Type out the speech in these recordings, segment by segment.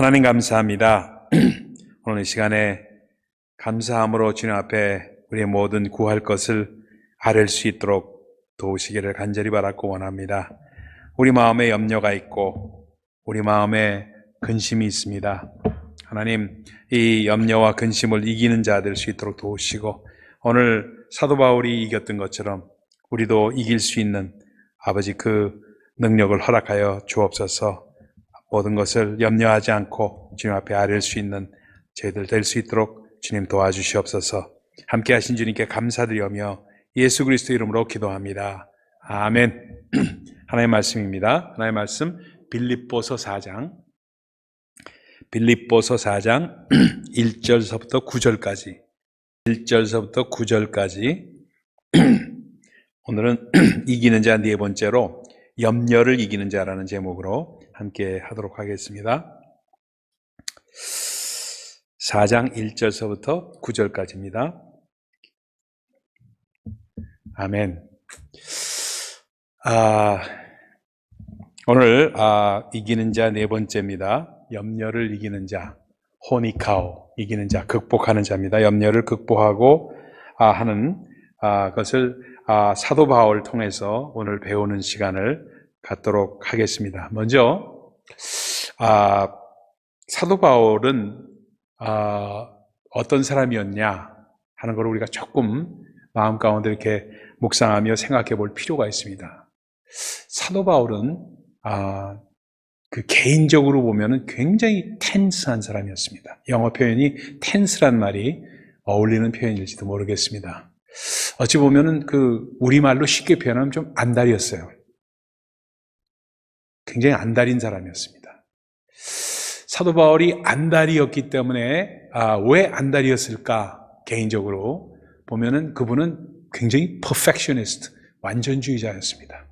하나님 감사합니다. 오늘 이 시간에 감사함으로 주님 앞에 우리의 모든 구할 것을 아뢰 수 있도록 도우시기를 간절히 바라고 원합니다. 우리 마음에 염려가 있고 우리 마음에 근심이 있습니다. 하나님, 이 염려와 근심을 이기는 자 될 수 있도록 도우시고, 오늘 사도 바울이 이겼던 것처럼 우리도 이길 수 있는 아버지 그 능력을 허락하여 주옵소서. 모든 것을 염려하지 않고 주님 앞에 아뢰 수 있는 저희들 될 수 있도록 주님 도와주시옵소서. 함께 하신 주님께 감사드리며 예수 그리스도 이름으로 기도합니다. 아멘. 하나님의 말씀입니다. 하나님의 말씀 빌립보서 4장 1절서부터 9절까지 1절서부터 9절까지 오늘은 이기는 자 네 번째로 염려를 이기는 자라는 제목으로 함께 하도록 하겠습니다. 4장 1절서부터 9절까지입니다. 아멘. 오늘 이기는 자 네 번째입니다. 염려를 이기는 자, 호니카오, 이기는 자, 극복하는 자입니다. 염려를 극복하고 하는 것을 사도 바울을 통해서 오늘 배우는 시간을 갖도록 하겠습니다. 먼저 사도 바울은 어떤 사람이었냐 하는 걸 우리가 조금 마음 가운데 이렇게 묵상하며 생각해 볼 필요가 있습니다. 사도 바울은 그 개인적으로 보면은 굉장히 텐스한 사람이었습니다. 영어 표현이 텐스란 말이 어울리는 표현일지도 모르겠습니다. 어찌 보면은 그 우리말로 쉽게 표현하면 좀 안달이었어요. 굉장히 안달인 사람이었습니다. 사도 바울이 안달이었기 때문에 왜 안달이었을까? 개인적으로 보면은 그분은 굉장히 perfectionist, 완전주의자였습니다.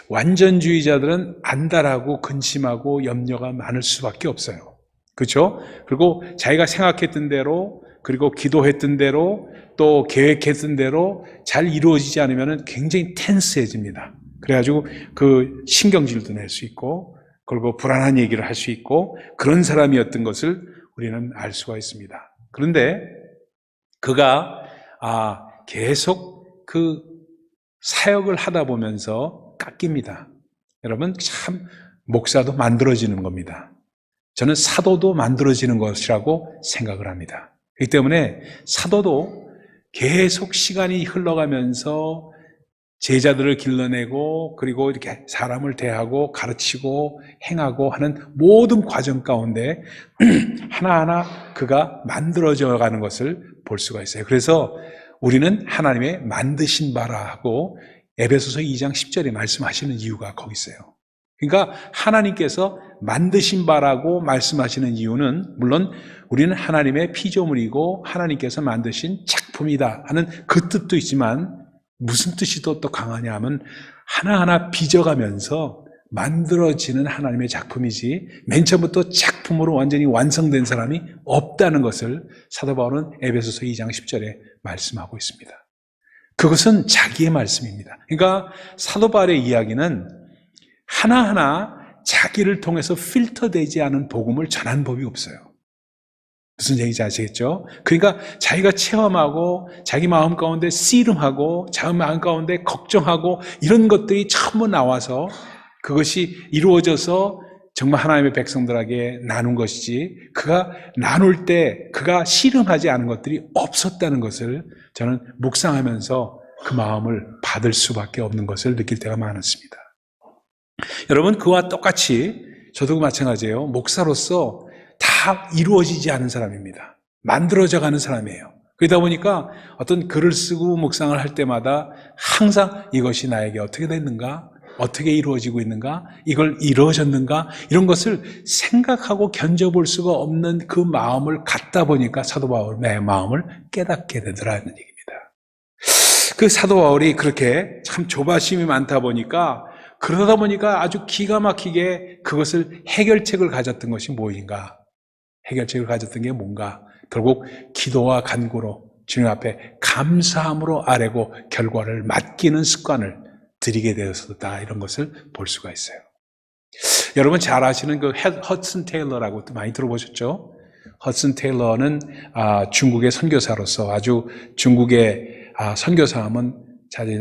완전주의자들은 안달하고 근심하고 염려가 많을 수밖에 없어요. 그렇죠? 그리고 자기가 생각했던 대로, 그리고 기도했던 대로, 또 계획했던 대로 잘 이루어지지 않으면 굉장히 텐스해집니다. 그래가지고 그 신경질도 낼 수 있고, 그리고 불안한 얘기를 할 수 있고, 그런 사람이었던 것을 우리는 알 수가 있습니다. 그런데 그가 계속 그 사역을 하다 보면서 깎입니다. 여러분, 참 목사도 만들어지는 겁니다. 저는 사도도 만들어지는 것이라고 생각을 합니다. 그렇기 때문에 사도도 계속 시간이 흘러가면서 제자들을 길러내고, 그리고 이렇게 사람을 대하고 가르치고 행하고 하는 모든 과정 가운데 하나하나 그가 만들어져 가는 것을 볼 수가 있어요. 그래서 우리는 하나님의 만드신 바라 하고 에베소서 2장 10절에 말씀하시는 이유가 거기 있어요. 그러니까 하나님께서 만드신 바라고 말씀하시는 이유는, 물론 우리는 하나님의 피조물이고 하나님께서 만드신 작품이다 하는 그 뜻도 있지만, 무슨 뜻이 또 강하냐 하면 하나하나 빚어가면서 만들어지는 하나님의 작품이지 맨 처음부터 작품으로 완전히 완성된 사람이 없다는 것을 사도 바울은 에베소서 2장 10절에 말씀하고 있습니다. 그것은 자기의 말씀입니다. 그러니까 사도 바울의 이야기는 하나하나 자기를 통해서 필터되지 않은 복음을 전한 법이 없어요. 무슨 얘기인지 아시겠죠? 그러니까 자기가 체험하고 자기 마음 가운데 씨름하고 자기 마음 가운데 걱정하고 이런 것들이 전부 나와서 그것이 이루어져서 정말 하나님의 백성들에게 나눈 것이지, 그가 나눌 때 그가 씨름하지 않은 것들이 없었다는 것을 저는 묵상하면서 그 마음을 받을 수밖에 없는 것을 느낄 때가 많았습니다. 여러분, 그와 똑같이 저도 마찬가지예요. 목사로서 다 이루어지지 않은 사람입니다. 만들어져 가는 사람이에요. 그러다 보니까 어떤 글을 쓰고 묵상을 할 때마다 항상 이것이 나에게 어떻게 됐는가? 어떻게 이루어지고 있는가? 이걸 이루어졌는가? 이런 것을 생각하고 견뎌볼 수가 없는 그 마음을 갖다 보니까 사도 바울의 마음을 깨닫게 되더라는 얘기입니다. 그 사도 바울이 그렇게 참 조바심이 많다 보니까, 그러다 보니까 아주 기가 막히게 그것을 해결책을 가졌던 것이 무엇인가? 해결책을 가졌던 게 뭔가? 결국 기도와 간구로 주님 앞에 감사함으로 아뢰고 결과를 맡기는 습관을 들이게 되었다, 이런 것을 볼 수가 있어요. 여러분 잘 아시는 그 허슨 테일러라고 많이 들어보셨죠? 허슨 테일러는 중국의 선교사로서 아주 중국의 선교사하면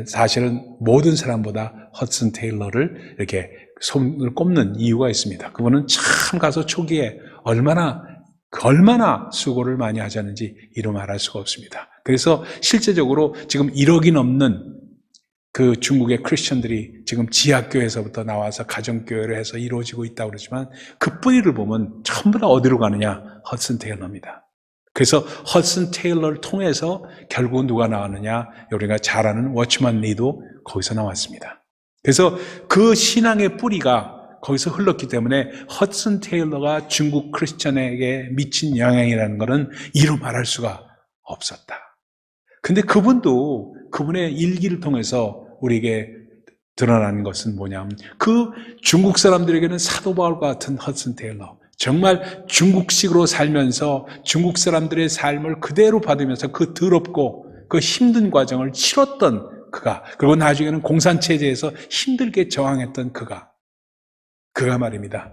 사실은 모든 사람보다 허슨 테일러를 이렇게 손을 꼽는 이유가 있습니다. 그분은 참 가서 초기에 얼마나 수고를 많이 하셨는지 이루 말할 수가 없습니다. 그래서 실제적으로 지금 1억이 넘는 그 중국의 크리스천들이 지금 지하교회에서부터 나와서 가정교회를 해서 이루어지고 있다고 그러지만 그 뿌리를 보면 전부 다 어디로 가느냐? 허슨 테일러입니다. 그래서 허슨 테일러를 통해서 결국은 누가 나왔느냐? 우리가 잘 아는 워치만 리도 거기서 나왔습니다. 그래서 그 신앙의 뿌리가 거기서 흘렀기 때문에 허슨 테일러가 중국 크리스천에게 미친 영향이라는 것은 이루 말할 수가 없었다. 근데 그분도 그분의 일기를 통해서 우리에게 드러나는 것은 뭐냐면 그 중국 사람들에게는 사도 바울과 같은 허슨 테일러, 정말 중국식으로 살면서 중국 사람들의 삶을 그대로 받으면서 그 더럽고 그 힘든 과정을 치렀던 그가, 그리고 나중에는 공산체제에서 힘들게 저항했던 그가 말입니다.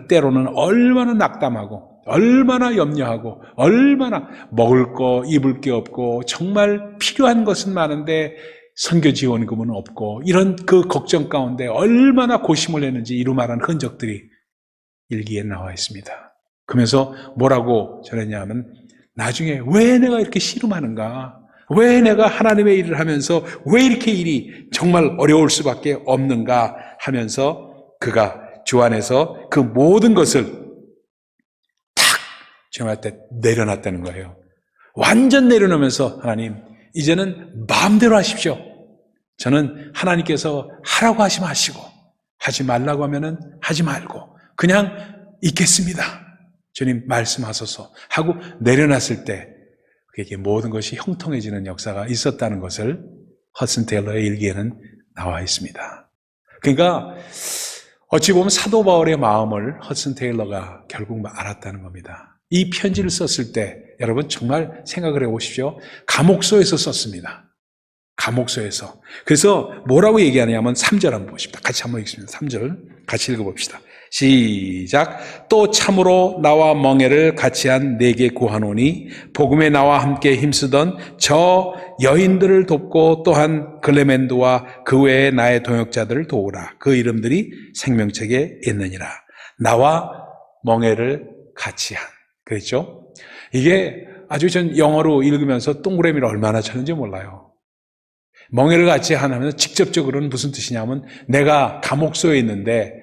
때로는 얼마나 낙담하고 얼마나 염려하고 얼마나 먹을 거 입을 게 없고 정말 필요한 것은 많은데 선교 지원금은 없고 이런 그 걱정 가운데 얼마나 고심을 했는지 이루 말한 흔적들이 일기에 나와 있습니다. 그러면서 뭐라고 전했냐면 나중에 왜 내가 이렇게 씨름하는가? 왜 내가 하나님의 일을 하면서 왜 이렇게 일이 정말 어려울 수밖에 없는가 하면서 그가 주 안에서 그 모든 것을 탁 정할 때 내려놨다는 거예요. 완전 내려놓으면서 하나님 이제는 마음대로 하십시오. 저는 하나님께서 하라고 하시면 하시고 하지 말라고 하면은 하지 말고 그냥 있겠습니다. 주님 말씀하소서 하고 내려놨을 때 그게 모든 것이 형통해지는 역사가 있었다는 것을 허슨 테일러의 일기에는 나와 있습니다. 그러니까 어찌 보면 사도 바울의 마음을 허슨 테일러가 결국 알았다는 겁니다. 이 편지를 썼을 때 여러분 정말 생각을 해보십시오. 감옥소에서 썼습니다. 감옥소에서. 그래서 뭐라고 얘기하냐면 3절 한번 보십시다. 같이 한번 읽습니다. 3절 같이 읽어봅시다. 시작. 또 참으로 나와 멍에를 같이 한 내게 구하노니 복음에 나와 함께 힘쓰던 저 여인들을 돕고 또한 글레멘도와 그 외에 나의 동역자들을 도우라. 그 이름들이 생명책에 있느니라. 나와 멍에를 같이 한. 그랬죠? 이게 아주 전 영어로 읽으면서 동그라미를 얼마나 쳤는지 몰라요. 멍에를 같이 하면 직접적으로는 무슨 뜻이냐면 내가 감옥소에 있는데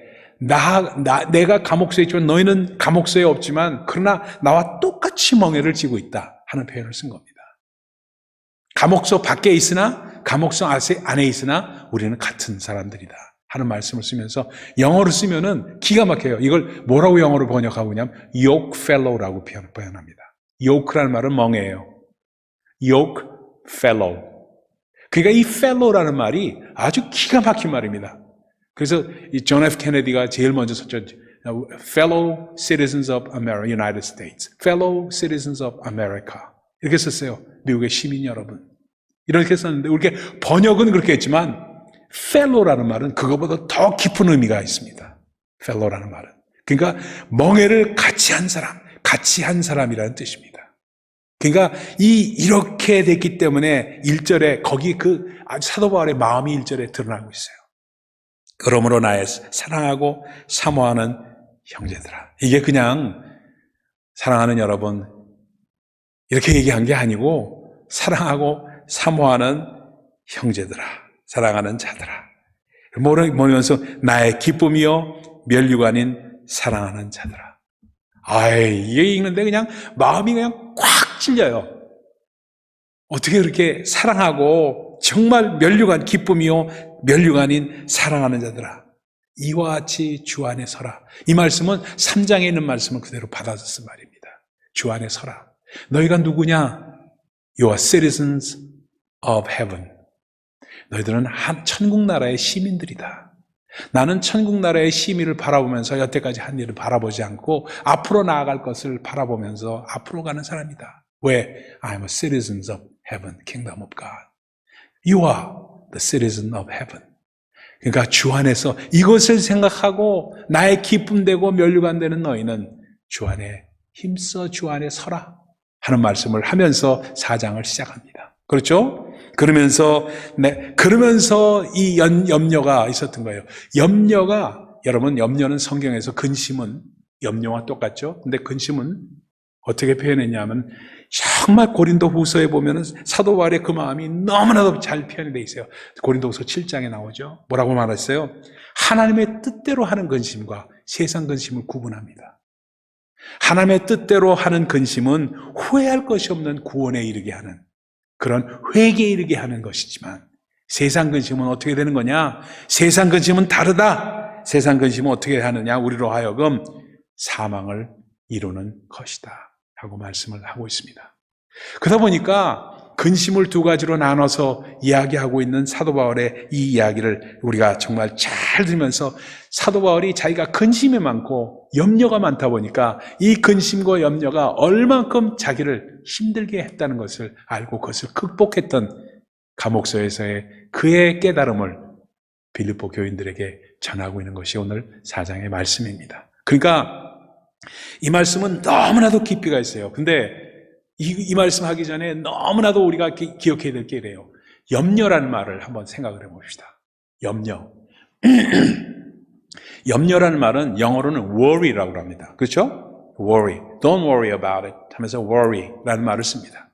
내가 감옥소에 있지만 너희는 감옥소에 없지만 그러나 나와 똑같이 멍에를 지고 있다 하는 표현을 쓴 겁니다. 감옥소 밖에 있으나 감옥소 안에 있으나 우리는 같은 사람들이다 하는 말씀을 쓰면서 영어로 쓰면은 기가 막혀요. 이걸 뭐라고 영어로 번역하고 있냐면 yoke fellow라고 표현합니다. yoke라는 말은 멍에예요. yoke fellow. 그러니까 이 fellow라는 말이 아주 기가 막힌 말입니다. 그래서 이 존 F 케네디가 제일 먼저 썼죠. Fellow citizens of America, United States. Fellow citizens of America. 이렇게 썼어요. 미국의 시민 여러분. 이렇게 썼는데 우리게 번역은 그렇게 했지만 fellow라는 말은 그거보다 더 깊은 의미가 있습니다. fellow라는 말은. 그러니까 멍에를 같이 한 사람, 같이 한 사람이라는 뜻입니다. 그러니까 이렇게 됐기 때문에 1절에 거기 사도 바울의 마음이 1절에 드러나고 있어요. 그러므로 나의 사랑하고 사모하는 형제들아. 이게 그냥 사랑하는 여러분 이렇게 얘기한 게 아니고 사랑하고 사모하는 형제들아. 사랑하는 자들아. 뭐면서 나의 기쁨이요 면류관인 사랑하는 자들아. 이게 읽는데 그냥 마음이 그냥 꽉 찔려요. 어떻게 그렇게 사랑하고 정말 면류관 기쁨이요 면류관인 사랑하는 자들아. 이와 같이 주 안에 서라. 이 말씀은 3장에 있는 말씀을 그대로 받아서 쓴 말입니다. 주 안에 서라. 너희가 누구냐? You are citizens of heaven. 너희들은 천국 나라의 시민들이다. 나는 천국 나라의 시민을 바라보면서 여태까지 한 일을 바라보지 않고 앞으로 나아갈 것을 바라보면서 앞으로 가는 사람이다. 왜? I'm a citizen of heaven, kingdom of God. You are the citizen of heaven. 그러니까 주 안에서 이것을 생각하고 나의 기쁨 되고 면류관 되는 너희는 주 안에 힘써 주 안에 서라 하는 말씀을 하면서 4장을 시작합니다. 그렇죠? 그러면서 이 염려가 있었던 거예요. 여러분 염려는 성경에서 근심은 염려와 똑같죠? 근데 근심은 어떻게 표현했냐면 정말 고린도후서에 보면은 사도 바울의 그 마음이 너무나도 잘 표현이 되어 있어요. 고린도후서 7장에 나오죠. 뭐라고 말했어요? 하나님의 뜻대로 하는 근심과 세상 근심을 구분합니다. 하나님의 뜻대로 하는 근심은 후회할 것이 없는 구원에 이르게 하는 그런 회개에 이르게 하는 것이지만 세상 근심은 어떻게 되는 거냐? 세상 근심은 다르다. 세상 근심은 어떻게 하느냐? 우리로 하여금 사망을 이루는 것이다 하고 말씀을 하고 있습니다. 그러다 보니까 근심을 두 가지로 나눠서 이야기하고 있는 사도 바울의 이 이야기를 우리가 정말 잘 들으면서 사도 바울이 자기가 근심이 많고 염려가 많다 보니까 이 근심과 염려가 얼만큼 자기를 힘들게 했다는 것을 알고 그것을 극복했던 감옥소에서의 그의 깨달음을 빌립보 교인들에게 전하고 있는 것이 오늘 4장의 말씀입니다. 그러니까 이 말씀은 너무나도 깊이가 있어요. 근데 이 말씀하기 전에 너무나도 우리가 기억해야 될 게 이래요. 염려라는 말을 한번 생각을 해봅시다. 염려. 염려라는 말은 영어로는 worry라고 합니다. 그렇죠? worry. Don't worry about it 하면서 worry라는 말을 씁니다.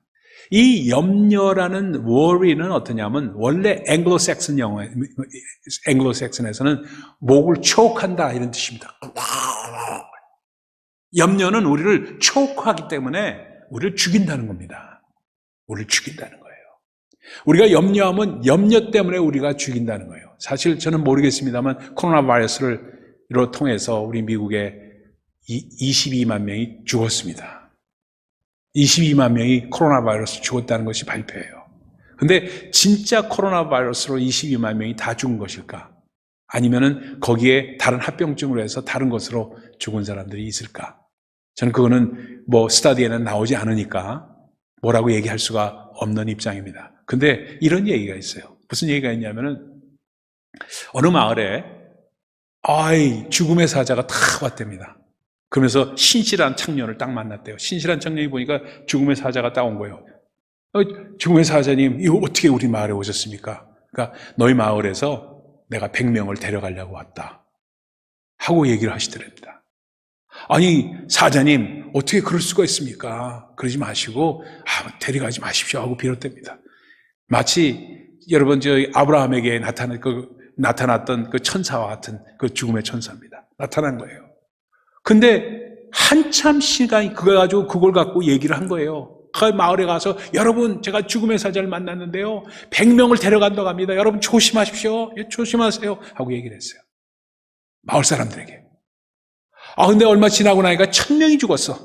이 염려라는 worry는 어떠냐면 원래 앵글로색슨에서는 목을 초크한다 이런 뜻입니다. 염려는 우리를 초크하기 때문에 우리를 죽인다는 겁니다. 우리를 죽인다는 거예요. 우리가 염려하면 염려 때문에 우리가 죽인다는 거예요. 사실 저는 모르겠습니다만 코로나 바이러스를 통해서 우리 미국에 22만 명이 죽었습니다. 22만 명이 코로나 바이러스 죽었다는 것이 발표예요. 근데 진짜 코로나 바이러스로 22만 명이 다 죽은 것일까? 아니면은 거기에 다른 합병증으로 해서 다른 것으로 죽은 사람들이 있을까? 저는 그거는 스터디에는 나오지 않으니까 뭐라고 얘기할 수가 없는 입장입니다. 근데 이런 얘기가 있어요. 무슨 얘기가 있냐면은 어느 마을에 죽음의 사자가 다 왔답니다. 그러면서 신실한 청년을 딱 만났대요. 신실한 청년이 보니까 죽음의 사자가 딱 온 거예요. 죽음의 사자님, 이거 어떻게 우리 마을에 오셨습니까? 그러니까 너희 마을에서 내가 100명을 데려가려고 왔다 하고 얘기를 하시더랍니다. 아니 사자님 어떻게 그럴 수가 있습니까? 그러지 마시고 데려가지 마십시오 하고 빌었답니다. 마치 여러분 아브라함에게 나타났던 그 천사와 같은 그 죽음의 천사입니다. 나타난 거예요. 근데 한참 시간이 그걸 갖고 얘기를 한 거예요. 그 마을에 가서 여러분 제가 죽음의 사자를 만났는데요 100명을 데려간다고 합니다. 여러분 조심하십시오. 조심하세요 하고 얘기를 했어요. 마을 사람들에게. 근데 얼마 지나고 나니까 1000명이 죽었어.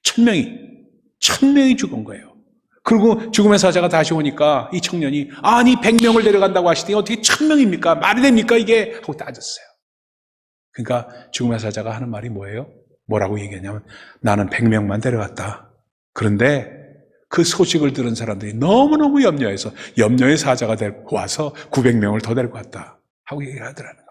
1000명이 죽은 거예요. 그리고 죽음의 사자가 다시 오니까 이 청년이 아니 100명을 데려간다고 하시더니 어떻게 1000명입니까? 말이 됩니까 이게? 하고 따졌어요. 그러니까 죽음의 사자가 하는 말이 뭐예요? 뭐라고 얘기하냐면 나는 100명만 데려갔다. 그런데 그 소식을 들은 사람들이 너무너무 염려해서 염려의 사자가 데리고 와서 900명을 더 데리고 왔다 하고 얘기를 하더라는 겁니다.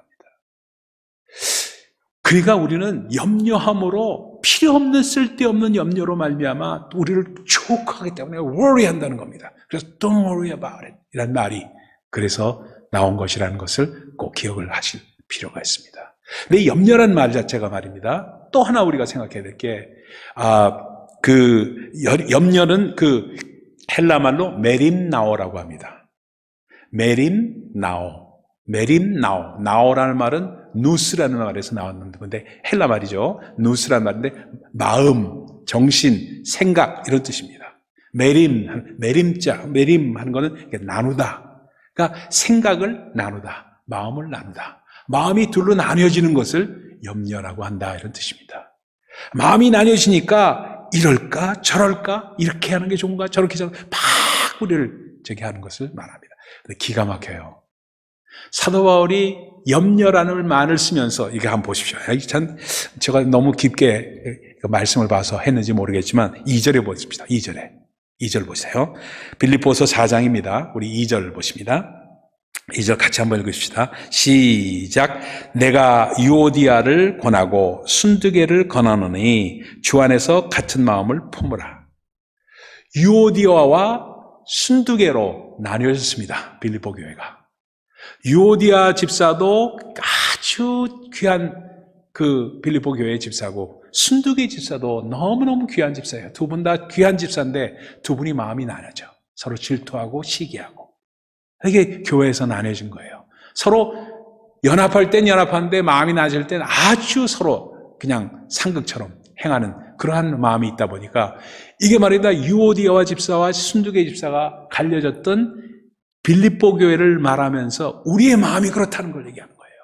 그러니까 우리는 염려함으로 필요없는 쓸데없는 염려로 말미암아 우리를 초크하기 때문에 worry한다는 겁니다. 그래서 don't worry about it 이란 말이 그래서 나온 것이라는 것을 꼭 기억을 하실 필요가 있습니다. 근데 염려란 말 자체가 말입니다. 또 하나 우리가 생각해야 될 게 염려는 그 헬라 말로 메림나오라고 합니다. 메림나오. 나오라는 말은 누스라는 말에서 나왔는 건데 헬라 말이죠. 누스라는 말인데 마음, 정신, 생각 이런 뜻입니다. 메림 하는 거는 나누다. 그러니까 생각을 나누다, 마음을 나누다. 마음이 둘로 나뉘어지는 것을 염려라고 한다 이런 뜻입니다. 마음이 나뉘어지니까 이럴까 저럴까 이렇게 하는 게 좋은가 저렇게 막 우리를 하는 것을 말합니다. 기가 막혀요. 사도 바울이 염려라는 말을 쓰면서 이거 한번 보십시오. 참 제가 너무 깊게 말씀을 봐서 했는지 모르겠지만 2절에 보십시다. 2절 보세요. 빌립보서 4장입니다. 우리 2절 보십니다. 2절 같이 한번 읽읍시다. 시작. 내가 유오디아를 권하고 순두개를 권하노니 주 안에서 같은 마음을 품으라. 유오디아와 순두개로 나뉘어졌습니다. 빌립보 교회가. 유오디아 집사도 아주 귀한 그 빌립보 교회의 집사고, 순두개 집사도 너무너무 귀한 집사예요. 두 분 다 귀한 집사인데 두 분이 마음이 나뉘어져. 서로 질투하고 시기하고. 이게 교회에서 나뉘어진 거예요. 서로 연합할 땐 연합하는데 마음이 낮을 땐 아주 서로 그냥 상극처럼 행하는 그러한 마음이 있다 보니까, 이게 말이다, 유오디아와 집사와 순두개 집사가 갈려졌던 빌립보 교회를 말하면서 우리의 마음이 그렇다는 걸 얘기하는 거예요.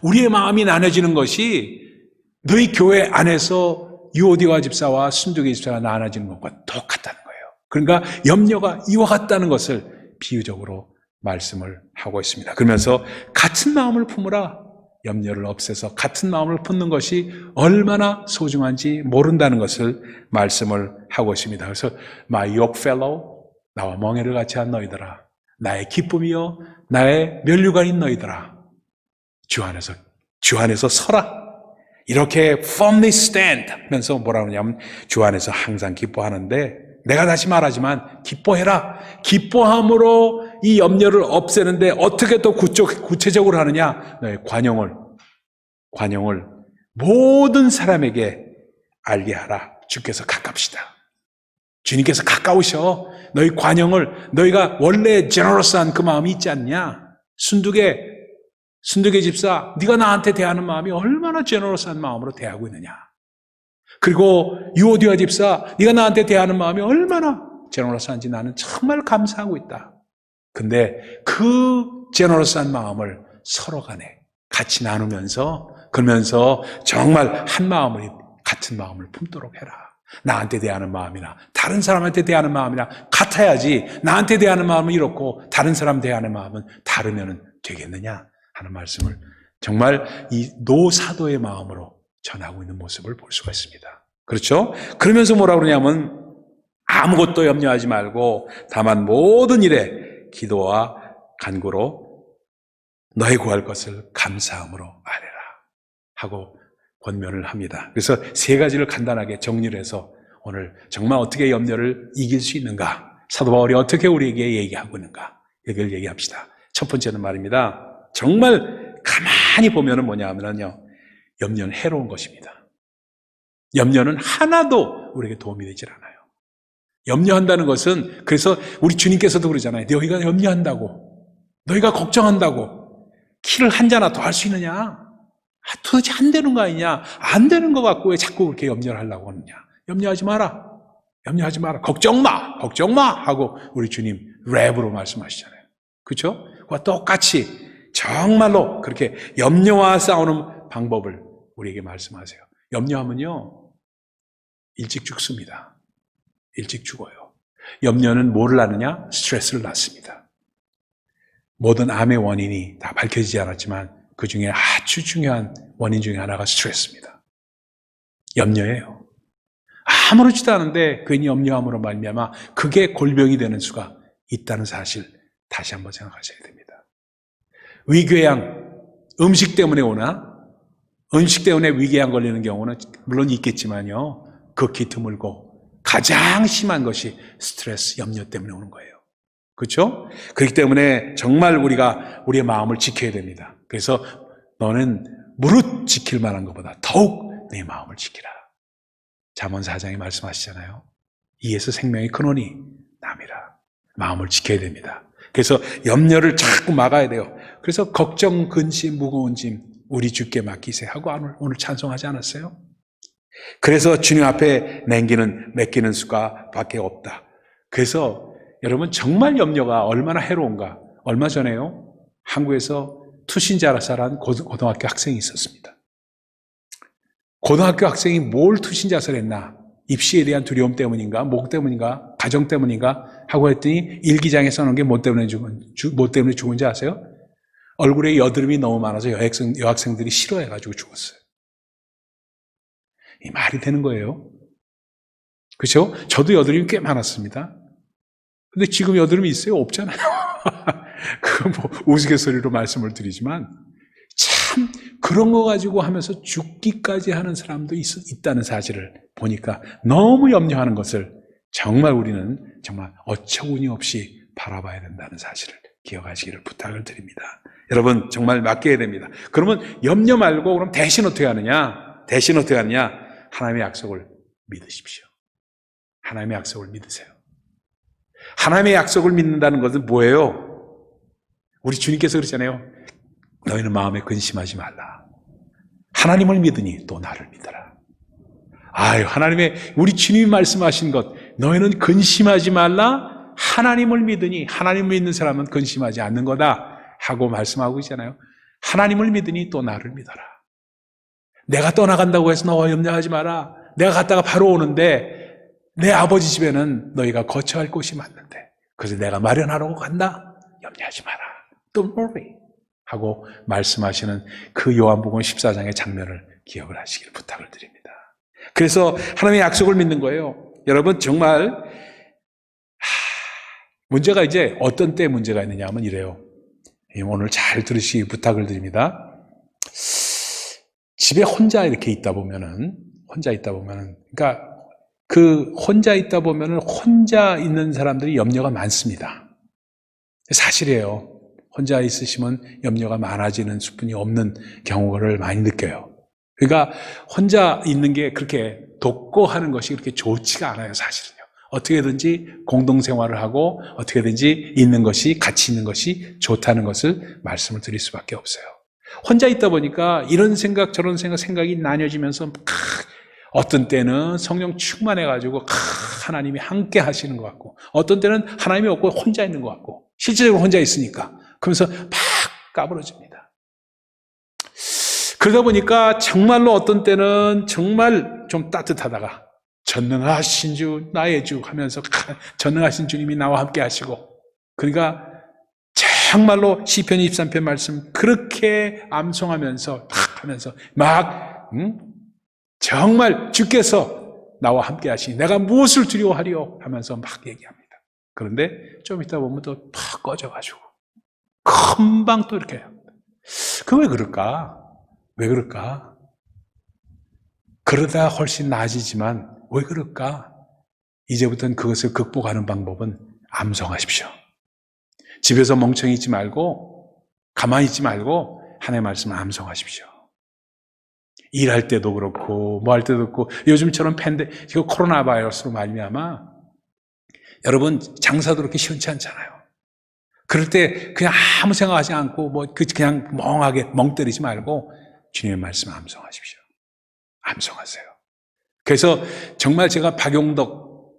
우리의 마음이 나눠지는 것이 너희 교회 안에서 유오디아 집사와 순두개 집사가 나눠지는 것과 똑같다는 거예요. 그러니까 염려가 이와 같다는 것을 비유적으로 말씀을 하고 있습니다. 그러면서 같은 마음을 품으라. 염려를 없애서 같은 마음을 품는 것이 얼마나 소중한지 모른다는 것을 말씀을 하고 있습니다. 그래서 My yoke fellow, 나와 멍에를 같이 한 너희들아, 나의 기쁨이요 나의 면류관인 너희들아, 주 안에서 서라. 이렇게 firmly stand 하면서 뭐라고 하냐면 주 안에서 항상 기뻐하는데, 내가 다시 말하지만 기뻐해라. 기뻐함으로 이 염려를 없애는데 어떻게 또 구체적으로 하느냐? 너의 관용을 모든 사람에게 알게 하라. 주께서 가깝시다. 주님께서 가까우셔. 너희 관용을, 너희가 원래 제너러스한 그 마음이 있지 않냐? 순두개 집사, 네가 나한테 대하는 마음이 얼마나 제너러스한 마음으로 대하고 있느냐? 그리고 유오디아 집사, 네가 나한테 대하는 마음이 얼마나 제너러스한지 나는 정말 감사하고 있다. 근데 그 제너러스한 마음을 서로 간에 같이 나누면서, 그러면서 정말 한 마음을, 같은 마음을 품도록 해라. 나한테 대하는 마음이나 다른 사람한테 대하는 마음이나 같아야지, 나한테 대하는 마음은 이렇고 다른 사람 대하는 마음은 다르면 되겠느냐 하는 말씀을 정말 이 노사도의 마음으로 전하고 있는 모습을 볼 수가 있습니다. 그렇죠? 그러면서 뭐라고 그러냐면 아무것도 염려하지 말고 다만 모든 일에 기도와 간구로 너의 구할 것을 감사함으로 아뢰라 하고 권면을 합니다. 그래서 세 가지를 간단하게 정리를 해서 오늘 정말 어떻게 염려를 이길 수 있는가, 사도 바울이 어떻게 우리에게 얘기하고 있는가, 이걸 얘기합시다. 첫 번째는 말입니다, 정말 가만히 보면은 뭐냐 하면요, 염려는 해로운 것입니다. 염려는 하나도 우리에게 도움이 되질 않아요. 염려한다는 것은, 그래서 우리 주님께서도 그러잖아요. 너희가 염려한다고, 너희가 걱정한다고 키를 한 자나 더 할 수 있느냐? 도대체 안 되는 거 아니냐? 안 되는 것 같고 왜 자꾸 그렇게 염려를 하려고 하느냐? 염려하지 마라. 걱정 마 하고 우리 주님 랩으로 말씀하시잖아요. 그렇죠? 그와 똑같이 정말로 그렇게 염려와 싸우는 방법을 우리에게 말씀하세요. 염려하면요, 일찍 죽습니다. 일찍 죽어요. 염려는 뭐를 낳느냐? 스트레스를 낳습니다. 모든 암의 원인이 다 밝혀지지 않았지만 그 중에 아주 중요한 원인 중에 하나가 스트레스입니다. 염려예요. 아무렇지도 않은데 괜히 염려함으로 말미암아 그게 골병이 되는 수가 있다는 사실 다시 한번 생각하셔야 됩니다. 위궤양, 음식 때문에 위궤양 걸리는 경우는 물론 있겠지만요, 극히 드물고 가장 심한 것이 스트레스, 염려 때문에 오는 거예요. 그렇죠? 그렇기 때문에 정말 우리가 우리의 마음을 지켜야 됩니다. 그래서 너는 무릇 지킬 만한 것보다 더욱 내 마음을 지키라. 잠언 4장에 말씀하시잖아요. 이에서 생명이 크노니 남이라. 마음을 지켜야 됩니다. 그래서 염려를 자꾸 막아야 돼요. 그래서 걱정, 근심, 무거운 짐 우리 주께 맡기세 하고 오늘 찬송하지 않았어요? 그래서 주님 앞에 맡기는 수가 밖에 없다. 그래서 여러분 정말 염려가 얼마나 해로운가. 얼마 전에요, 한국에서 투신자살한 고등학교 학생이 있었습니다. 고등학교 학생이 뭘 투신자살했나? 입시에 대한 두려움 때문인가? 목 때문인가? 가정 때문인가? 하고 했더니 일기장에 써놓은 게 뭐 때문에 죽은지 아세요? 얼굴에 여드름이 너무 많아서 여학생들이 싫어해가지고 죽었어요. 이 말이 되는 거예요. 그렇죠? 저도 여드름이 꽤 많았습니다. 근데 지금 여드름이 있어요? 없잖아요. 그 우스갯소리로 말씀을 드리지만 참 그런 거 가지고 하면서 죽기까지 하는 사람도 있다는 사실을 보니까 너무 염려하는 것을 정말 우리는 정말 어처구니 없이 바라봐야 된다는 사실을 기억하시기를 부탁을 드립니다. 여러분 정말 맡겨야 됩니다. 그러면 염려 말고 그럼 대신 어떻게 하느냐? 대신 어떻게 하느냐? 하나님의 약속을 믿으십시오. 하나님의 약속을 믿으세요. 하나님의 약속을 믿는다는 것은 뭐예요? 우리 주님께서 그러잖아요. 너희는 마음에 근심하지 말라. 하나님을 믿으니 또 나를 믿어라. 아유, 하나님의 우리 주님이 말씀하신 것, 너희는 근심하지 말라. 하나님을 믿으니, 하나님을 믿는 사람은 근심하지 않는 거다 하고 말씀하고 있잖아요. 하나님을 믿으니 또 나를 믿어라. 내가 떠나간다고 해서 너 염려하지 마라. 내가 갔다가 바로 오는데 내 아버지 집에는 너희가 거처할 곳이 많는데 그래서 내가 마련하러 간다. 염려하지 마라. Don't worry. 하고 말씀하시는 그 요한복음 14장의 장면을 기억을 하시길 부탁을 드립니다. 그래서 하나님의 약속을 믿는 거예요. 여러분 정말 문제가 이제 어떤 때 문제가 있느냐 하면 이래요. 오늘 잘 들으시기 부탁을 드립니다. 집에 혼자 이렇게 있다 보면은 그러니까 그 혼자 있다 보면은 혼자 있는 사람들이 염려가 많습니다. 사실이에요. 혼자 있으시면 염려가 많아지는 수뿐이 없는 경우를 많이 느껴요. 그러니까 혼자 있는 게 그렇게 돕고 하는 것이 그렇게 좋지가 않아요, 사실은요. 어떻게든지 공동생활을 하고 어떻게든지 있는 것이, 같이 있는 것이 좋다는 것을 말씀을 드릴 수밖에 없어요. 혼자 있다 보니까 이런 생각 저런 생각이 나뉘어지면서 어떤 때는 성령 충만해가지고 하나님이 함께 하시는 것 같고 어떤 때는 하나님이 없고 혼자 있는 것 같고 실제적으로 혼자 있으니까 그러면서 팍 까부러집니다. 그러다 보니까 정말로 어떤 때는 정말 좀 따뜻하다가 전능하신 주 나의 주 하면서 전능하신 주님이 나와 함께 하시고 그러니까 정말로 시편 23편 말씀 그렇게 암송하면서 하면서 막 정말 주께서 나와 함께 하시니 내가 무엇을 두려워하리요 하면서 막 얘기합니다. 그런데 좀 있다 보면 또 팍 꺼져가지고 금방 또 이렇게 합니다. 그 왜 그럴까? 왜 그럴까? 그러다 훨씬 나아지지만 왜 그럴까? 이제부터는 그것을 극복하는 방법은 암송하십시오. 집에서 멍청이 있지 말고 가만히 있지 말고 하나님의 말씀을 암송하십시오. 일할 때도 그렇고 뭐 할 때도 그렇고 요즘처럼 이거 코로나 바이러스로 말미암아 여러분 장사도 그렇게 시원치 않잖아요. 그럴 때 그냥 아무 생각하지 않고 그냥 멍하게 멍 때리지 말고 주님의 말씀을 암송하십시오. 암송하세요. 그래서 정말 제가 박용덕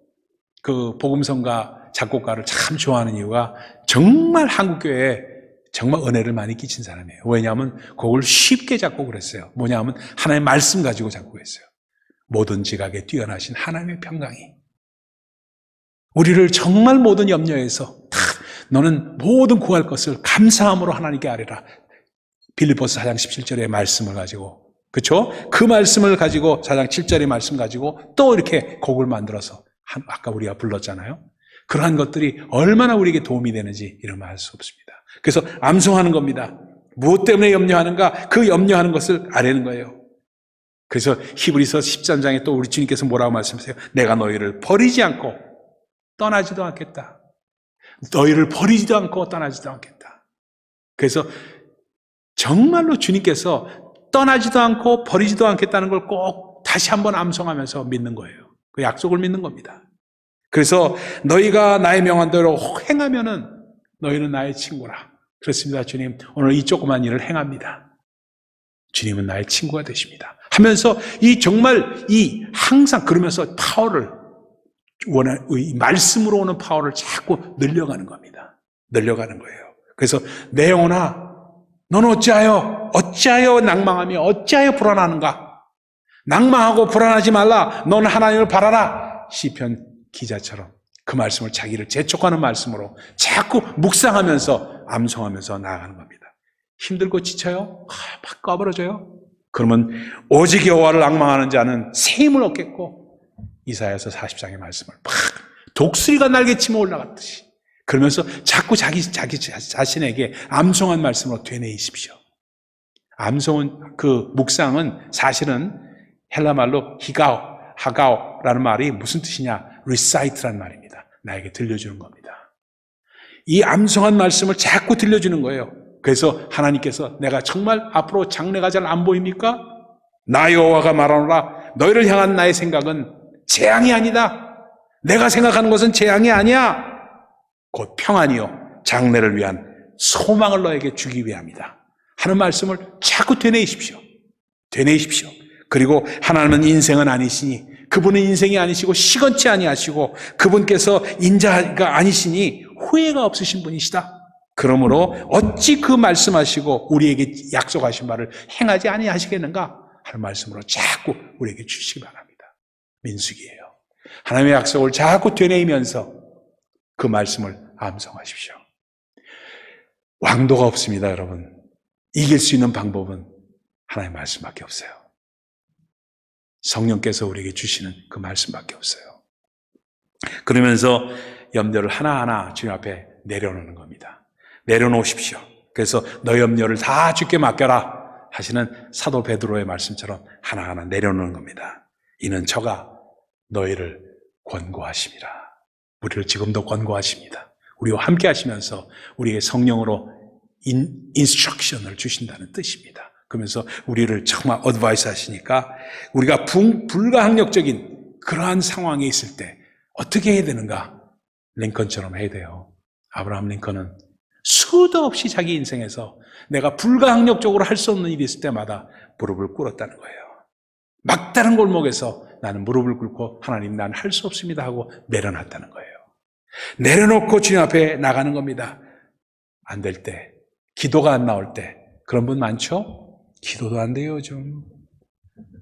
그 복음성가 작곡가를 참 좋아하는 이유가 정말 한국교회에 정말 은혜를 많이 끼친 사람이에요. 왜냐하면 곡을 쉽게 작곡을 했어요. 뭐냐면 하나님의 말씀 가지고 작곡했어요. 모든 지각에 뛰어나신 하나님의 평강이 우리를 정말 모든 염려에서 너는 모든 구할 것을 감사함으로 하나님께 아뢰라. 빌립보서 4장 17절의 말씀을 가지고 그렇죠? 그 말씀을 가지고 4장 7절의 말씀 가지고 또 이렇게 곡을 만들어서 아까 우리가 불렀잖아요. 그러한 것들이 얼마나 우리에게 도움이 되는지 이런 말 할 수 없습니다. 그래서 암송하는 겁니다. 무엇 때문에 염려하는가? 그 염려하는 것을 아뢰는 거예요. 그래서 히브리서 13장에 또 우리 주님께서 뭐라고 말씀하세요? 내가 너희를 버리지 않고 떠나지도 않겠다. 너희를 버리지도 않고 떠나지도 않겠다. 그래서 정말로 주님께서 떠나지도 않고 버리지도 않겠다는 걸 꼭 다시 한번 암송하면서 믿는 거예요. 그 약속을 믿는 겁니다. 그래서 너희가 나의 명한대로 행하면은 너희는 나의 친구라. 그렇습니다. 주님 오늘 이 조그만 일을 행합니다. 주님은 나의 친구가 되십니다. 하면서 정말 항상 그러면서 파워를 이 말씀으로 오는 파워를 자꾸 늘려가는 겁니다. 늘려가는 거예요. 그래서 내 영혼아 너는 어찌하여 낭망하며 어찌하여 불안하는가? 낭망하고 불안하지 말라. 너는 하나님을 바라라. 시편 기자처럼 그 말씀을 자기를 재촉하는 말씀으로 자꾸 묵상하면서 암송하면서 나아가는 겁니다. 힘들고 지쳐요? 막 까부러져요? 그러면 오직 여호와를 낭망하는 자는 새 힘을 얻겠고 이사야서 40장의 말씀을 막 독수리가 날개치며 올라갔듯이. 그러면서 자꾸 자기 자신에게 암송한 말씀으로 되뇌이십시오. 암송은, 그 묵상은 사실은 헬라말로 하가오라는 말이 무슨 뜻이냐? recite라는 말입니다. 나에게 들려주는 겁니다. 이 암송한 말씀을 자꾸 들려주는 거예요. 그래서 하나님께서 내가 정말 앞으로 장래가 잘 안 보입니까? 나 여호와가 말하노라 너희를 향한 나의 생각은 재앙이 아니다. 내가 생각하는 것은 재앙이 아니야. 곧 평안이요 장래를 위한 소망을 너에게 주기 위함이다 하는 말씀을 자꾸 되뇌이십시오. 되뇌이십시오. 그리고 하나님은 인생은 아니시니, 그분은 인생이 아니시고 시건치 아니하시고 그분께서 인자가 아니시니 후회가 없으신 분이시다. 그러므로 어찌 그 말씀하시고 우리에게 약속하신 말을 행하지 아니하시겠는가 하는 말씀으로 자꾸 우리에게 주시기 바랍니다. 민수기예요. 하나님의 약속을 자꾸 되뇌이면서 그 말씀을 암송하십시오. 왕도가 없습니다, 여러분. 이길 수 있는 방법은 하나님의 말씀밖에 없어요. 성령께서 우리에게 주시는 그 말씀밖에 없어요. 그러면서 염려를 하나하나 주님 앞에 내려놓는 겁니다. 내려놓으십시오. 그래서 너 염려를 다 주께 맡겨라 하시는 사도 베드로의 말씀처럼 하나하나 내려놓는 겁니다. 이는 저가 너희를 권고하심이라. 우리를 지금도 권고하십니다. 우리와 함께 하시면서 우리의 성령으로 인스트럭션을 주신다는 뜻입니다. 그러면서 우리를 정말 어드바이스 하시니까 우리가 불가항력적인 그러한 상황에 있을 때 어떻게 해야 되는가? 링컨처럼 해야 돼요. 아브라함 링컨은 수도 없이 자기 인생에서 내가 불가항력적으로 할 수 없는 일이 있을 때마다 무릎을 꿇었다는 거예요. 막다른 골목에서 나는 무릎을 꿇고 하나님 난 할 수 없습니다 하고 내려놨다는 거예요. 내려놓고 주님 앞에 나가는 겁니다. 안 될 때, 기도가 안 나올 때 그런 분 많죠? 기도도 안 돼요, 요즘.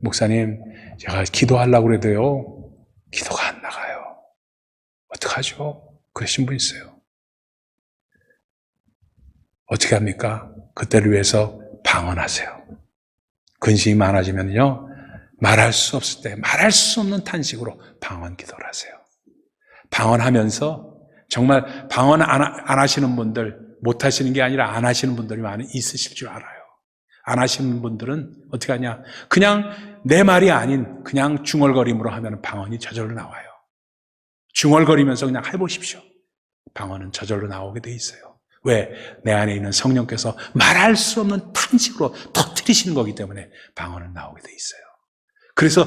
목사님, 제가 기도하려고 그래도요, 기도가 안 나가요. 어떡하죠? 그러신 분 있어요. 어떻게 합니까? 그때를 위해서 방언하세요. 근심이 많아지면요, 말할 수 없을 때, 말할 수 없는 탄식으로 방언 기도를 하세요. 방언하면서 정말 방언 안 하시는 분들, 못 하시는 게 아니라 안 하시는 분들이 많이 있으실 줄 알아요. 안 하시는 분들은 어떻게 하냐? 그냥 내 말이 아닌 그냥 중얼거림으로 하면 방언이 저절로 나와요. 중얼거리면서 그냥 해보십시오. 방언은 저절로 나오게 돼 있어요. 왜? 내 안에 있는 성령께서 말할 수 없는 탄식으로 터뜨리시는 거기 때문에 방언은 나오게 돼 있어요. 그래서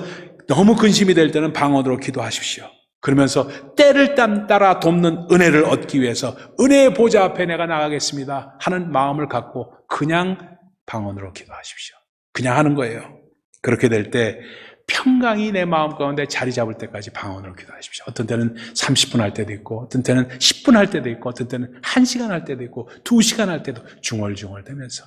너무 근심이 될 때는 방언으로 기도하십시오. 그러면서 때를 따라 돕는 은혜를 얻기 위해서 은혜의 보좌 앞에 내가 나가겠습니다 하는 마음을 갖고 그냥 방언으로 기도하십시오. 그냥 하는 거예요. 그렇게 될 때 평강이 내 마음 가운데 자리 잡을 때까지 방언으로 기도하십시오. 어떤 때는 30분 할 때도 있고, 어떤 때는 10분 할 때도 있고, 어떤 때는 1시간 할 때도 있고, 2시간 할 때도 중얼중얼 대면서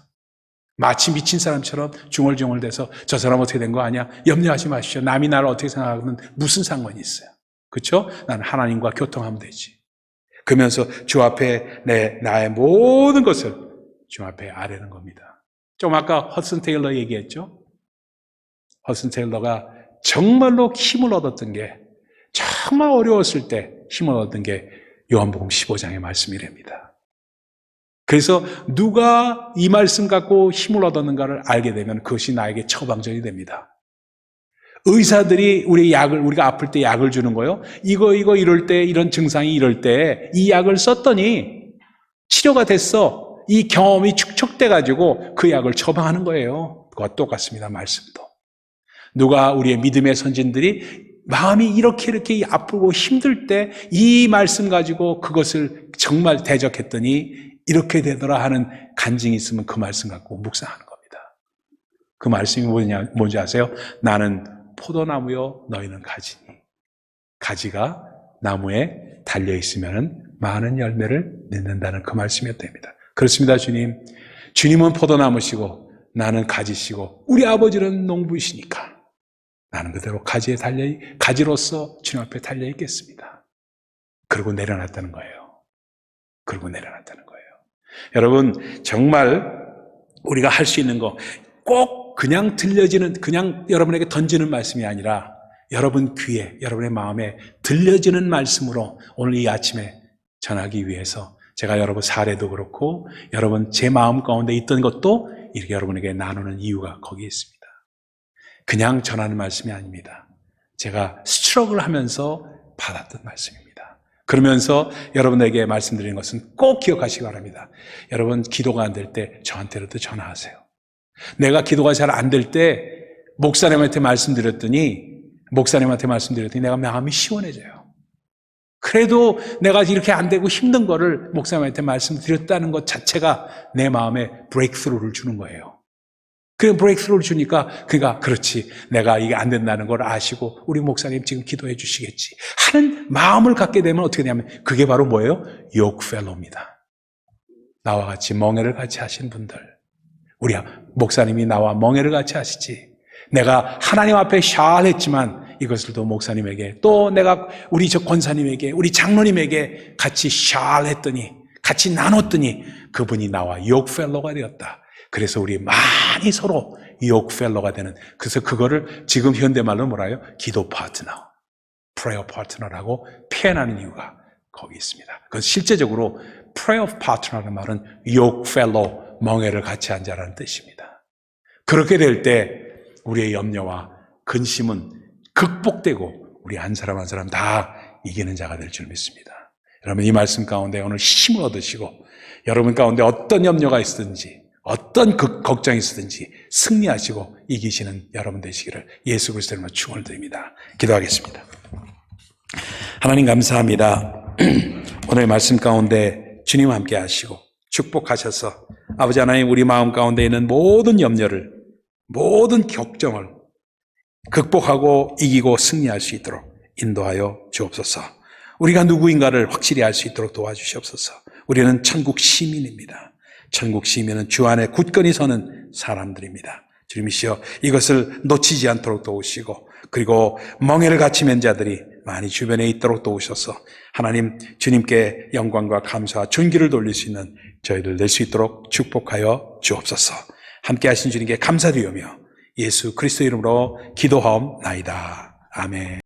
마치 미친 사람처럼 중얼중얼 대서 저 사람 어떻게 된 거 아니야? 염려하지 마십시오. 남이 나를 어떻게 생각하면 무슨 상관이 있어요? 그렇죠? 나는 하나님과 교통하면 되지. 그러면서 주 앞에 나의 모든 것을 주 앞에 아뢰는 겁니다. 좀 아까 허슨 테일러 얘기했죠? 허슨 테일러가 정말로 힘을 얻었던 게, 정말 어려웠을 때 힘을 얻었던 게 요한복음 15장의 말씀이랍니다. 그래서 누가 이 말씀 갖고 힘을 얻었는가를 알게 되면 그것이 나에게 처방전이 됩니다. 의사들이 우리가 아플 때 약을 주는 거요. 이거 이럴 때, 이런 증상이 이럴 때 이 약을 썼더니 치료가 됐어. 이 경험이 축적돼가지고 그 약을 처방하는 거예요. 그와 똑같습니다. 말씀도. 누가 우리의 믿음의 선진들이 마음이 이렇게 아프고 힘들 때 이 말씀 가지고 그것을 정말 대적했더니 이렇게 되더라 하는 간증이 있으면 그 말씀 갖고 묵상하는 겁니다. 그 말씀이 뭔지 아세요? 나는 포도나무요 너희는 가지니. 가지가 나무에 달려있으면 많은 열매를 맺는다는 그 말씀이었답니다. 그렇습니다, 주님. 주님은 포도나무시고 나는 가지시고 우리 아버지는 농부이시니까 나는 그대로 가지로서 주님 앞에 달려있겠습니다. 그리고 내려놨다는 거예요. 여러분, 정말 우리가 할 수 있는 거 꼭 그냥 여러분에게 던지는 말씀이 아니라 여러분 귀에, 여러분의 마음에 들려지는 말씀으로 오늘 이 아침에 전하기 위해서 제가 여러분 사례도 그렇고 여러분 제 마음 가운데 있던 것도 이렇게 여러분에게 나누는 이유가 거기에 있습니다. 그냥 전하는 말씀이 아닙니다. 제가 스트러글 하면서 받았던 말씀입니다. 그러면서 여러분에게 말씀드리는 것은 꼭 기억하시기 바랍니다. 여러분 기도가 안 될 때 저한테라도 전화하세요. 내가 기도가 잘 안 될 때 목사님한테 말씀드렸더니 내가 마음이 시원해져요. 그래도 내가 이렇게 안 되고 힘든 거를 목사님한테 말씀드렸다는 것 자체가 내 마음에 브레이크스루를 주는 거예요. 그 브레이크스루를 주니까 그가 그렇지, 내가 이게 안 된다는 걸 아시고 우리 목사님 지금 기도해 주시겠지 하는 마음을 갖게 되면 어떻게 되냐면 그게 바로 뭐예요? 요크펠로입니다. 나와 같이 멍에를 같이 하신 분들, 우리 목사님이 나와 멍에를 같이 하시지. 내가 하나님 앞에 샤알했지만 이것을 또 목사님에게, 또 내가 우리 저 권사님에게, 우리 장로님에게 같이 샤알했더니, 같이 나눴더니 그분이 나와 요크펠로가 되었다. 그래서 우리 많이 서로 요크펠로가 되는, 그래서 그거를 지금 현대말로 뭐라 해요? 기도 파트너, 프레어 파트너라고 표현하는 이유가 거기 있습니다. 그건 실제적으로 프레어 파트너라는 말은 요크펠로, 멍에를 같이 한 자라는 뜻입니다. 그렇게 될 때 우리의 염려와 근심은 극복되고 우리 한 사람 한 사람 다 이기는 자가 될 줄 믿습니다. 여러분 이 말씀 가운데 오늘 힘을 얻으시고 여러분 가운데 어떤 염려가 있든지 어떤 걱정이 있든지 승리하시고 이기시는 여러분 되시기를 예수 그리스도의 이름으로 축원을 드립니다. 기도하겠습니다. 하나님 감사합니다. 오늘 말씀 가운데 주님 함께 하시고 축복하셔서 아버지 하나님 우리 마음 가운데 있는 모든 염려를, 모든 걱정을 극복하고 이기고 승리할 수 있도록 인도하여 주옵소서. 우리가 누구인가를 확실히 알 수 있도록 도와주시옵소서. 우리는 천국 시민입니다. 천국 시민은 주 안에 굳건히 서는 사람들입니다. 주님이시여 이것을 놓치지 않도록 도우시고, 그리고 멍에를 같이 맨 자들이 많이 주변에 있도록 도우셔서 하나님 주님께 영광과 감사와 존귀를 돌릴 수 있는 저희들 낼 수 있도록 축복하여 주옵소서. 함께 하신 주님께 감사드리며 예수 그리스도 이름으로 기도하옵나이다. 아멘.